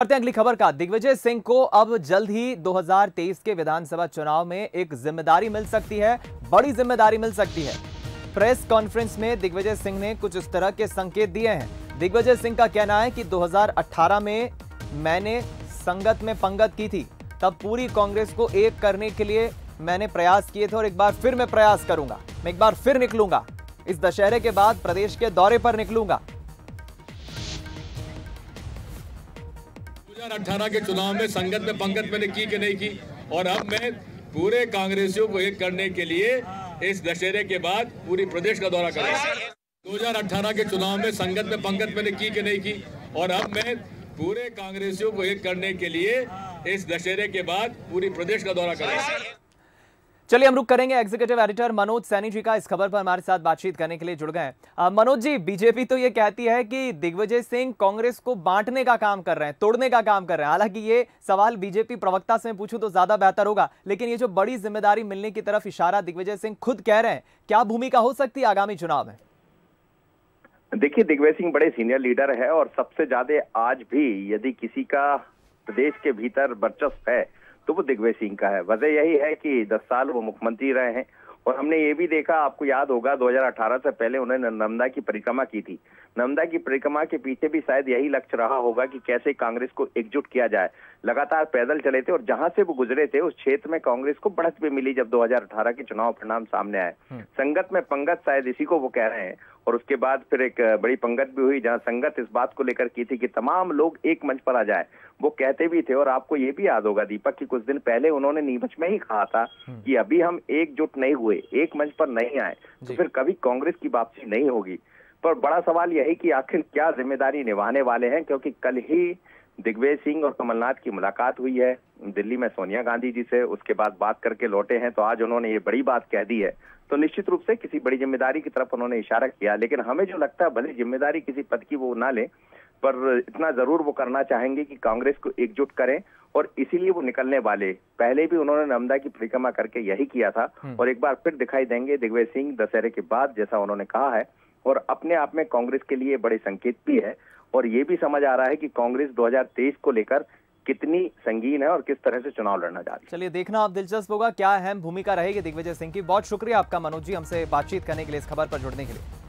करते हैं अगली खबर का। दिग्विजय सिंह को अब जल्द ही 2023 के विधानसभा चुनाव में एक जिम्मेदारी मिल सकती है, बड़ी जिम्मेदारी मिल सकती है। प्रेस कॉन्फ्रेंस में दिग्विजय सिंह ने कुछ इस तरह के संकेत दिए हैं। दिग्विजय सिंह का कहना है कि 2018 में मैंने संगत में पंगत की थी, तब पूरी कांग्रेस को एक करने के लिए मैंने प्रयास किए थे और एक बार फिर मैं प्रयास करूंगा, मैं एक बार फिर निकलूंगा, इस दशहरे के बाद प्रदेश के दौरे पर निकलूंगा। 2018 के चुनाव में संगत में पंगत मैंने की कि नहीं की, और अब मैं पूरे कांग्रेसियों को एक करने के लिए इस दशहरे के बाद पूरी प्रदेश का दौरा करूंगा। 2018 के चुनाव में संगत में पंगत मैंने की कि नहीं की, और अब मैं पूरे कांग्रेसियों को एक करने के लिए इस दशहरे के बाद पूरी प्रदेश का दौरा करूंगा। चलिए हम रुक करेंगे। एग्जीक्यूटिव एडिटर मनोज सैनी जी का इस खबर पर हमारे साथ बातचीत करने के लिए जुड़ गए हैं। मनोज जी, बीजेपी तो ये कहती है कि दिग्विजय सिंह कांग्रेस को बांटने का काम कर रहे हैं, तोड़ने का काम कर रहे हैं। हालांकि ये सवाल बीजेपी प्रवक्ता से पूछूं तो ज्यादा बेहतर होगा, लेकिन ये जो बड़ी जिम्मेदारी मिलने की तरफ इशारा दिग्विजय सिंह खुद कह रहे हैं, क्या भूमिका हो सकती है आगामी चुनाव में? देखिए, दिग्विजय सिंह बड़े सीनियर लीडर है और सबसे ज्यादा आज भी यदि किसी का प्रदेश के भीतर वर्चस्व है तो वो दिग्विजय सिंह का है। वजह यही है कि 10 साल वो मुख्यमंत्री रहे हैं और हमने ये भी देखा, आपको याद होगा 2018 से पहले उन्होंने नर्मदा की परिक्रमा की थी। नर्मदा की परिक्रमा के पीछे भी शायद यही लक्ष्य रहा होगा कि कैसे कांग्रेस को एकजुट किया जाए। लगातार पैदल चले थे और जहां से वो गुजरे थे उस क्षेत्र में कांग्रेस को बढ़त भी मिली जब 2018 के चुनाव परिणाम सामने आए। संगत में पंगत शायद इसी को वो कह रहे हैं, और उसके बाद फिर एक बड़ी पंगत भी हुई जहां संगत इस बात को लेकर की थी कि तमाम लोग एक मंच पर आ जाए। वो कहते भी थे, और आपको ये भी याद होगा दीपक कि कुछ दिन पहले उन्होंने नीमच में ही कहा था कि अभी हम एकजुट नहीं हुए, एक मंच पर नहीं आए तो फिर कभी कांग्रेस की वापसी नहीं होगी। पर बड़ा सवाल यही कि आखिर क्या जिम्मेदारी निभाने वाले हैं, क्योंकि कल ही दिग्विजय सिंह और कमलनाथ की मुलाकात हुई है दिल्ली में सोनिया गांधी जी से, उसके बाद बात करके लौटे हैं, तो आज उन्होंने ये बड़ी बात कह दी है। तो निश्चित रूप से किसी बड़ी जिम्मेदारी की तरफ उन्होंने इशारा किया, लेकिन हमें जो लगता है भले जिम्मेदारी किसी पद की वो ना ले, पर इतना जरूर वो करना चाहेंगे कि कांग्रेस को एकजुट करें, और इसीलिए वो निकलने वाले। पहले भी उन्होंने नर्मदा की परिक्रमा करके यही किया था, और एक बार फिर दिखाई देंगे दिग्विजय सिंह दशहरे के बाद, जैसा उन्होंने कहा है। और अपने आप में कांग्रेस के लिए बड़े संकेत भी है, और ये भी समझ आ रहा है कि कांग्रेस 2023 को लेकर कितनी संगीन है और किस तरह से चुनाव लड़ना जा रही है। चलिए देखना अब दिलचस्प होगा क्या अहम भूमिका रहेगी दिग्विजय सिंह की। बहुत शुक्रिया आपका मनोज जी, हमसे बातचीत करने के लिए, इस खबर पर जुड़ने के लिए।